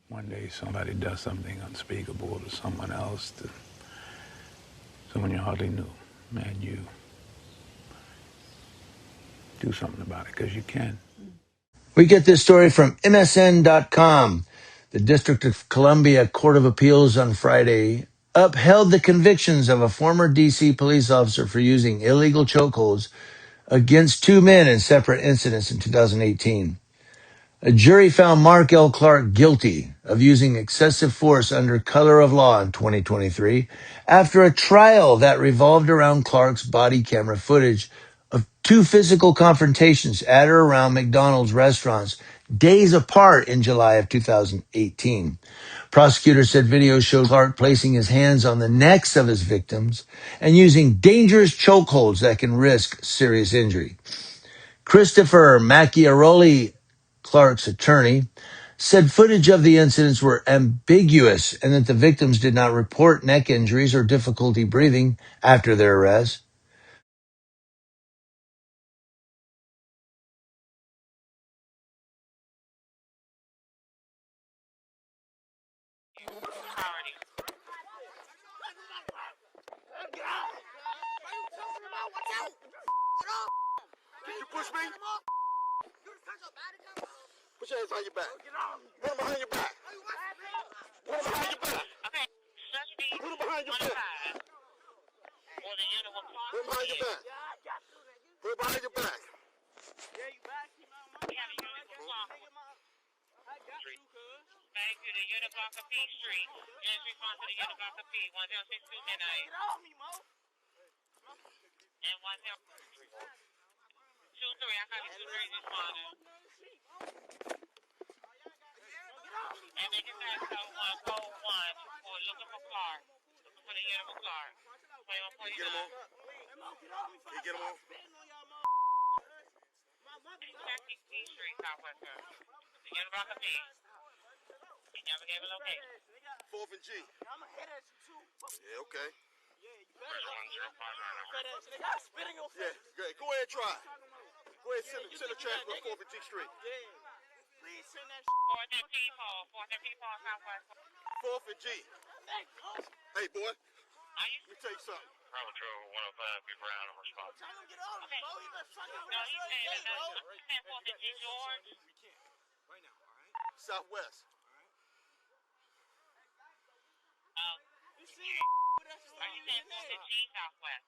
one day somebody does something unspeakable to someone else, to someone you hardly knew, and you do something about it because you can. We get this story from MSN.com. The District of Columbia Court of Appeals on Friday upheld the convictions of a former D.C. police officer for using illegal chokeholds against two men in separate incidents in 2018. A jury found Mark L. Clark guilty of using excessive force under color of law in 2023 after a trial that revolved around Clark's body camera footage of two physical confrontations at or around McDonald's restaurants days apart in July of 2018. Prosecutors said video showed Clark placing his hands on the necks of his victims and using dangerous chokeholds that can risk serious injury. Christopher Macchiaroli, Clark's attorney, said footage of the incidents were ambiguous and that the victims did not report neck injuries or difficulty breathing after their arrest. You push me? Put your hands on your back. Put them behind your back. Put them behind your back. Okay. Put them behind your back. Or the unit will call. Put them behind your back. Put them behind your back. Thank you. The unit block of P Street. Unit response to the unit block of P. 1062 midnight. And 1023. 23. I got 23 responding. And they can pass code 1, code 1 for looking for Clark. Looking for the unit for Clark. 2149. Get them on. You get them on. Exactly P Street, Southwest, sir. The unit block of P. He never gave a location. 4th and G. Yeah, okay. Yeah, go ahead and try. Go ahead and send a traffic on 4th and G Street. Please send that 4th and P-Paul. 4th and P-Paul, Southwest. 4th and G. Hey, boy. Let me tell you something. Bravo True 105, be Brown, I'm responsible. Okay. No, he's saying that 4th and G, George. Right now, all right? Southwest. Are you saying 4th and G, Southwest?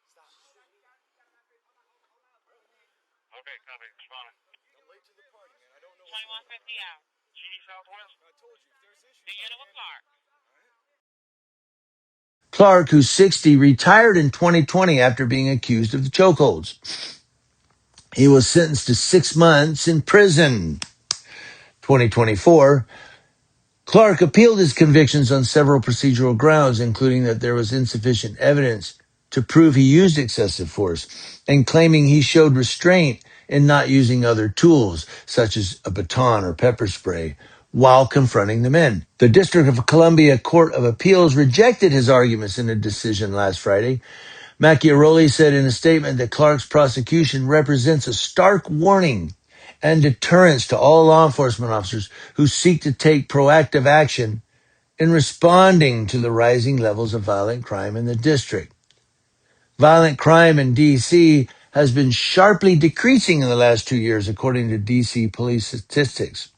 Okay, copy, responding. I'm late to the party, man. I don't know. 2150 out. G, Southwest? I told you, if there's issues. The unit with Clark. Clark, who's 60, retired in 2020 after being accused of the chokeholds. He was sentenced to 6 months in prison. 2024. Clark appealed his convictions on several procedural grounds, including that there was insufficient evidence to prove he used excessive force, and claiming he showed restraint in not using other tools, such as a baton or pepper spray, while confronting the men. The District of Columbia Court of Appeals rejected his arguments in a decision last Friday. Macchiaroli said in a statement that Clark's prosecution represents a stark warning and deterrence to all law enforcement officers who seek to take proactive action in responding to the rising levels of violent crime in the district. Violent crime in D.C. has been sharply decreasing in the last 2 years, according to D.C. police statistics.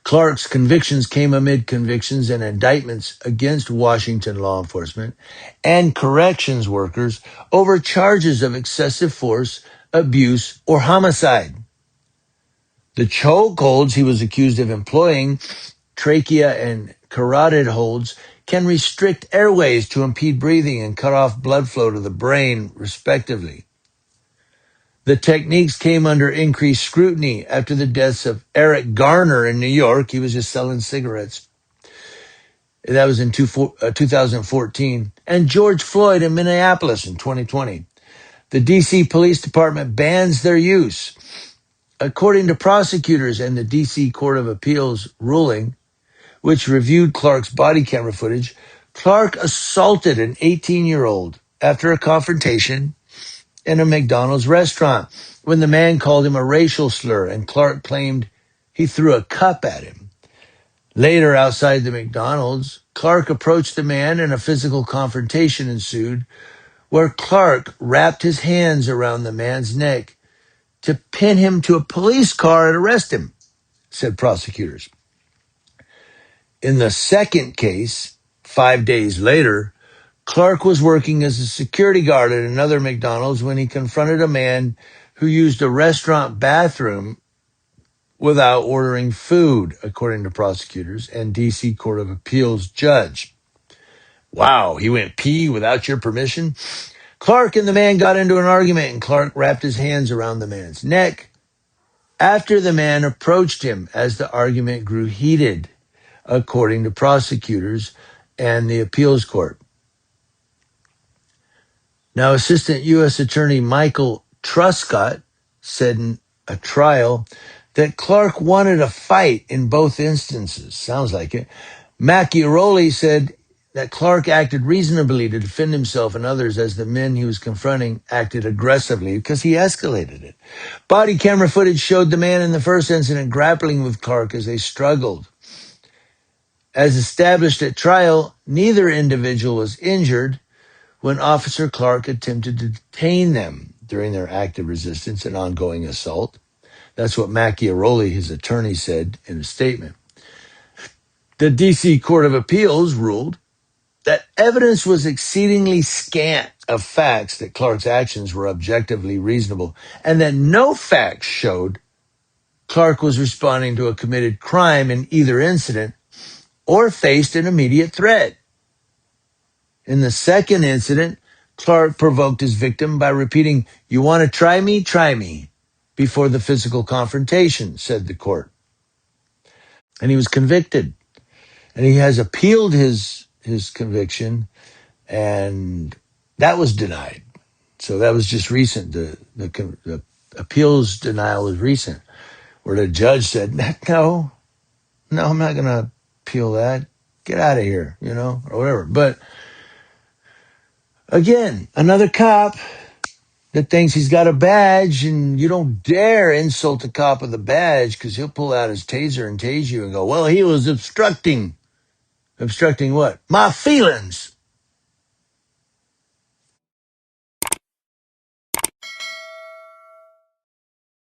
Clark's convictions came amid convictions and indictments against Washington law enforcement and corrections workers over charges of excessive force, abuse, or homicide. The chokeholds he was accused of employing, trachea and carotid holds, can restrict airways to impede breathing and cut off blood flow to the brain, respectively. The techniques came under increased scrutiny after the deaths of Eric Garner in New York. He was just selling cigarettes. That was in 2014. And George Floyd in Minneapolis in 2020. The D.C. Police Department bans their use. According to prosecutors and the D.C. Court of Appeals ruling, which reviewed Clark's body camera footage, Clark assaulted an 18-year-old after a confrontation in a McDonald's restaurant when the man called him a racial slur and Clark claimed he threw a cup at him. Later, outside the McDonald's, Clark approached the man and a physical confrontation ensued, where Clark wrapped his hands around the man's neck to pin him to a police car and arrest him, said prosecutors. In the second case, 5 days later, Clark was working as a security guard at another McDonald's when he confronted a man who used a restaurant bathroom without ordering food, according to prosecutors and D.C. Court of Appeals judge. Wow, he went pee without your permission? Clark and the man got into an argument, and Clark wrapped his hands around the man's neck after the man approached him as the argument grew heated, according to prosecutors and the appeals court. Now, Assistant U.S. Attorney Michael Truscott said in a trial that Clark wanted a fight in both instances. Sounds like it. Macchiaroli said that Clark acted reasonably to defend himself and others as the men he was confronting acted aggressively because he escalated it. Body camera footage showed the man in the first incident grappling with Clark as they struggled. As established at trial, neither individual was injured when Officer Clark attempted to detain them during their active resistance and ongoing assault. That's what Macchiaroli, his attorney, said in a statement. The D.C. Court of Appeals ruled that evidence was exceedingly scant of facts that Clark's actions were objectively reasonable and that no facts showed Clark was responding to a committed crime in either incident or faced an immediate threat. In the second incident, Clark provoked his victim by repeating, "You want to try me? Try me," before the physical confrontation, said the court. And he was convicted. And he has appealed his conviction, and that was denied. So that was just recent. The appeals denial was recent, where the judge said, no, I'm not going to appeal that. Get out of here, or whatever. But again, another cop that thinks he's got a badge, and you don't dare insult a cop with a badge because he'll pull out his taser and tase you and go, well, he was obstructing. Obstructing what? My feelings.